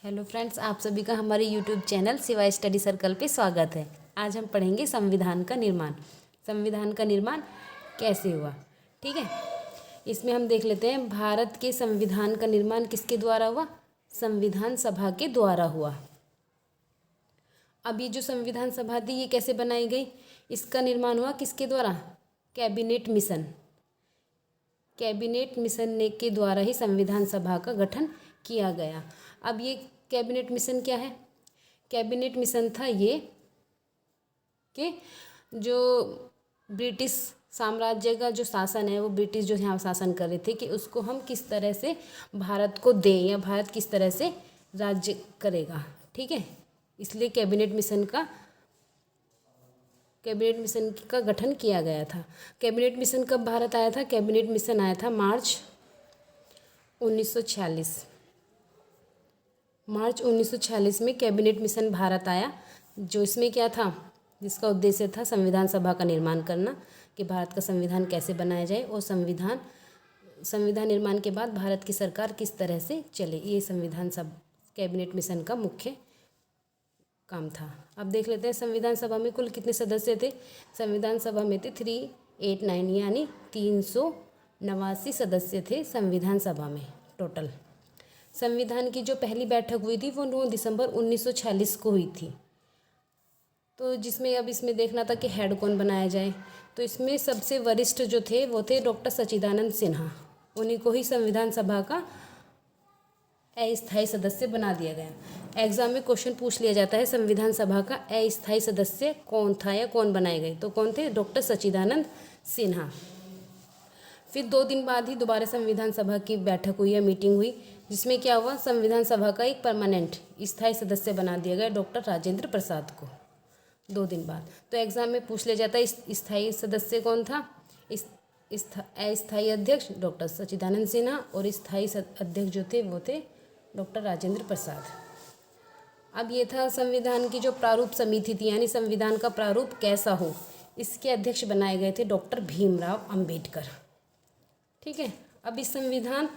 Hello friends, आप सभी का हमारे YouTube channel Shiva study circle पे स्वागत है। आज हम पढ़ेंगे संविधान का निर्माण। संविधान का निर्माण कैसे हुआ, ठीक है। इसमें हम देख लेते हैं भारत के संविधान का निर्माण किसके द्वारा हुआ। संविधान सभा के द्वारा हुआ। अब ये जो संविधान सभा थी ये कैसे बनाई गई, इसका निर्माण हुआ किसके द्वारा। Cabinet mission. कैबिनेट मिशन ने के द्वारा ही संविधान सभा का गठन किया गया। अब ये कैबिनेट मिशन क्या है। कैबिनेट मिशन था ये कि जो ब्रिटिश साम्राज्य का जो शासन है, वो ब्रिटिश जो यहाँ शासन कर रहे थे, कि उसको हम किस तरह से भारत को दें या भारत किस तरह से राज्य करेगा, ठीक है। इसलिए कैबिनेट मिशन का गठन किया गया था। कैबिनेट मिशन कब भारत आया था। कैबिनेट मिशन आया था मार्च 1946। मार्च 1946 में कैबिनेट मिशन भारत आया, जो इसमें क्या था, जिसका उद्देश्य था संविधान सभा का निर्माण करना, कि भारत का संविधान कैसे बनाया जाए और संविधान निर्माण के बाद भारत की सरकार किस तरह से चले। ये कैबिनेट मिशन का मुख्य काम था। अब देख लेते हैं संविधान सभा में कुल कितने सदस्य थे। संविधान सभा में थे 389, यानी 389 सदस्य थे संविधान सभा में टोटल। संविधान की जो पहली बैठक हुई थी वो 9 दिसंबर 1946 को हुई थी। तो इसमें देखना था कि हेड कौन बनाया जाए। तो इसमें सबसे वरिष्ठ जो थे वो थे डॉक्टर सच्चिदानंद सिन्हा। उन्हीं को ही संविधान सभा का अस्थायी सदस्य बना दिया गया। एग्जाम में क्वेश्चन पूछ लिया जाता है संविधान सभा का अस्थायी सदस्य कौन था या कौन बनाए गए, तो कौन थे, डॉक्टर सच्चिदानंद सिन्हा। फिर 2 दिन बाद ही दोबारा संविधान सभा की बैठक हुई या मीटिंग हुई, जिसमें क्या हुआ, संविधान सभा का एक परमानेंट स्थायी सदस्य बना दिया गया डॉक्टर राजेंद्र प्रसाद को 2 दिन बाद। तो एग्जाम में पूछ लिया जाता है स्थायी सदस्य कौन था। अस्थायी अध्यक्ष डॉक्टर सच्चिदानंद सिन्हा और स्थायी अध्यक्ष जो थे वो थे डॉक्टर राजेंद्र प्रसाद। अब ये था संविधान की जो प्रारूप समिति थी, यानी संविधान का प्रारूप कैसा हो, इसके अध्यक्ष बनाए गए थे डॉक्टर भीमराव अंबेडकर, ठीक है। अब इस संविधान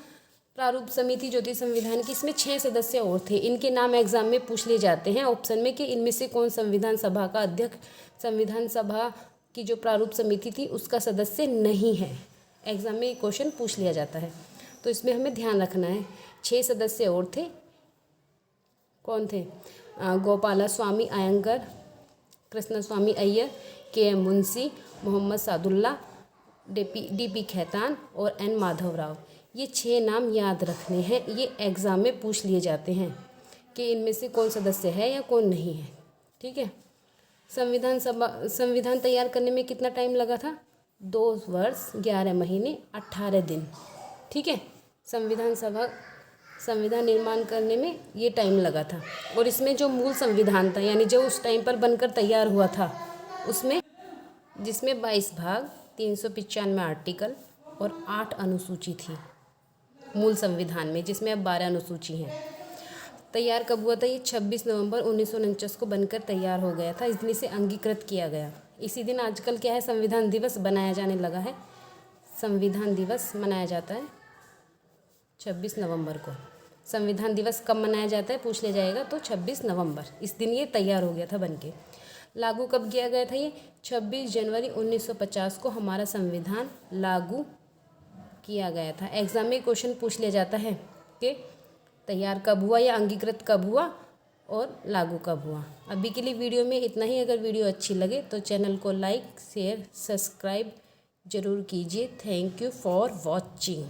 प्रारूप समिति जो थी संविधान की, इसमें 6 सदस्य और थे। इनके नाम एग्जाम में पूछ लिए जाते हैं ऑप्शन में कि इनमें से कौन संविधान सभा का अध्यक्ष, संविधान सभा की जो प्रारूप समिति थी उसका सदस्य नहीं है। एग्जाम में ये क्वेश्चन पूछ लिया जाता है, तो इसमें हमें ध्यान रखना है। 6 सदस्य और थे। कौन थे, गोपाला स्वामी अयंगर, कृष्ण स्वामी अय्यर, के एम मुंशी, मोहम्मद सादुल्ला, डी.पी. खेतान और एन माधवराव। ये 6 नाम याद रखने हैं। ये एग्ज़ाम में पूछ लिए जाते हैं कि इनमें से कौन सदस्य है या कौन नहीं है, ठीक है। संविधान तैयार करने में कितना टाइम लगा था, 2 वर्ष 11 महीने 18 दिन, ठीक है। संविधान निर्माण करने में ये टाइम लगा था। और इसमें जो मूल संविधान था, यानी जो उस टाइम पर बनकर तैयार हुआ था, जिसमें 22 भाग, 395 आर्टिकल और 8 अनुसूची थी मूल संविधान में, जिसमें अब 12 अनुसूची हैं। तैयार कब हुआ था, ये 26 नवंबर 1949 को बनकर तैयार हो गया था। इस दिन इसे अंगीकृत किया गया। इसी दिन आजकल क्या है, संविधान दिवस बनाया जाने लगा है। संविधान दिवस मनाया जाता है 26 नवंबर को। संविधान दिवस कब मनाया जाता है पूछ लिया जाएगा, तो 26 नवंबर, इस दिन ये तैयार हो गया था बनके। लागू कब किया गया था, ये 26 जनवरी 1950 को हमारा संविधान लागू किया गया था। एग्जाम में क्वेश्चन पूछ लिया जाता है कि तैयार कब हुआ या अंगीकृत कब हुआ और लागू कब हुआ। अभी के लिए वीडियो में इतना ही। अगर वीडियो अच्छी लगे तो चैनल को लाइक, शेयर, सब्सक्राइब जरूर कीजिए। Thank you for watching.